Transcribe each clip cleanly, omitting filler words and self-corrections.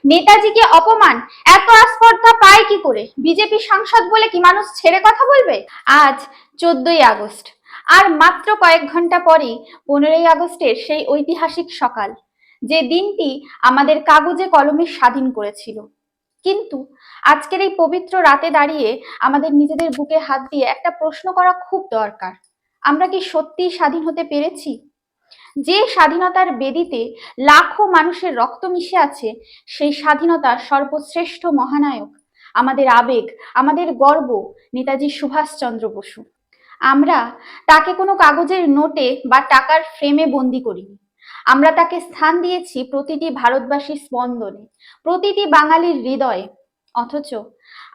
নেতাজিকে অপমান এত আস্পর্ধা পায় কি করে? বিজেপি সাংসদ বলে কি মানুষ ছেড়ে কথা বলবে? আজ 14ই আগস্ট, আর মাত্র কয়েক ঘন্টা পরেই 15ই আগস্টের সেই ঐতিহাসিক সকাল, যে দিনটি আমাদের কাগজে কলমে স্বাধীন করেছিল। কিন্তু আজকের এই পবিত্র রাতে দাঁড়িয়ে আমাদের নিজেদের বুকে হাত দিয়ে একটা প্রশ্ন করা খুব দরকার। আমরা কি সত্যিই স্বাধীন হতে পেরেছি? যে স্বাধীনতার বেদিতে লাখো মানুষের রক্ত মিশে আছে, সেই স্বাধীনতার সর্বশ্রেষ্ঠ মহানায়ক, আমাদের আবেগ, আমাদের গর্ব, নেতাজি সুভাষচন্দ্র বসু। আমরা তাকে কোনো কাগজের নোটে বা টাকার ফ্রেমে বন্দি করিনি। আমরা তাকে স্থান দিয়েছি প্রতিটি ভারতবাসীর স্পন্দনে, প্রতিটি বাঙালির হৃদয়ে। অথচ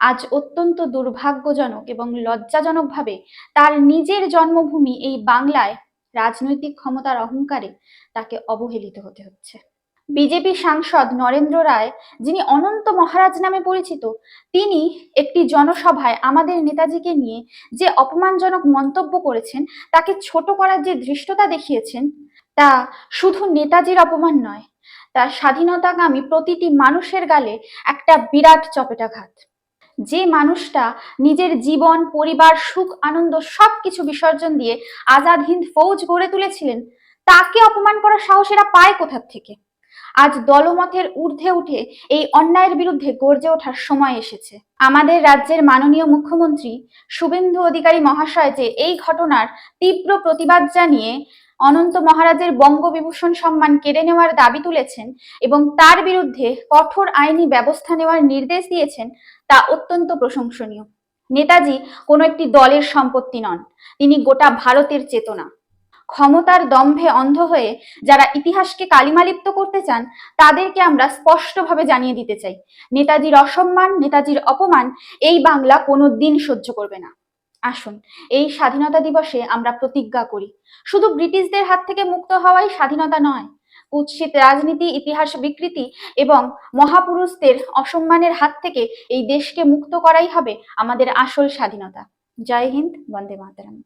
আজ অত্যন্ত দুর্ভাগ্যজনক এবং লজ্জাজনকভাবে তার নিজের জন্মভূমি এই বাংলায় রাজনৈতিক ক্ষমতার অহংকারে তাকে অবহেলিত হতে হচ্ছে। বিজেপি সাংসদ নরেন্দ্র রায়, যিনি অনন্ত মহারাজ নামে পরিচিত, তিনি একটি জনসভায় আমাদের নেতাজিকে নিয়ে যে অপমানজনক মন্তব্য করেছেন, তাকে ছোট করার যে ধৃষ্টতা দেখিয়েছেন, তা শুধু নেতাজির অপমান নয়, তা স্বাধীনতাকামী প্রতিটি মানুষের গালে একটা বিরাট চপেটাঘাত। যে মানুষটা নিজের জীবন, পরিবার, সুখ, আনন্দ সবকিছু বিসর্জন দিয়ে আজাদ হিন্দ ফৌজ গড়ে তুলেছিলেন, তাকে অপমান করার সাহস এরা পায় কোথা থেকে? আজ দলমতের ঊর্ধ্বে উঠে এই অন্যায়ের বিরুদ্ধে গর্জে ওঠার সময় এসেছে। আমাদের রাজ্যের মাননীয় মুখ্যমন্ত্রী শুভেন্দু অধিকারী মহাশয় যে এই ঘটনার তীব্র প্রতিবাদ জানিয়ে অনন্ত মহারাজের বঙ্গবিভূষণ সম্মান কেড়ে নেওয়ার দাবি তুলেছেন এবং তার বিরুদ্ধে কঠোর আইনি ব্যবস্থা নেওয়ার নির্দেশ দিয়েছেন, তা অত্যন্ত প্রশংসনীয়। নেতাজি কোনো একটি দলের সম্পত্তি নন, তিনি গোটা ভারতের চেতনা। ক্ষমতার দম্ভে অন্ধ হয়ে যারা ইতিহাসকে কালিমালিপ্ত করতে চান, তাদেরকে আমরা স্পষ্টভাবে জানিয়ে দিতে চাই, নেতাজির অসম্মান, নেতাজির অপমান এই বাংলা কোনো দিন সহ্য করবে না। আসুন এই স্বাধীনতা দিবসে আমরা প্রতিজ্ঞা করি, শুধু ব্রিটিশদের হাত থেকে মুক্ত হওয়াই স্বাধীনতা নয়, কুৎসিত রাজনীতি, ইতিহাস বিকৃতি এবং মহাপুরুষদের অসম্মানের হাত থেকে এই দেশকে মুক্ত করাই হবে আমাদের আসল স্বাধীনতা। জয় হিন্দ, বন্দে মাতরম।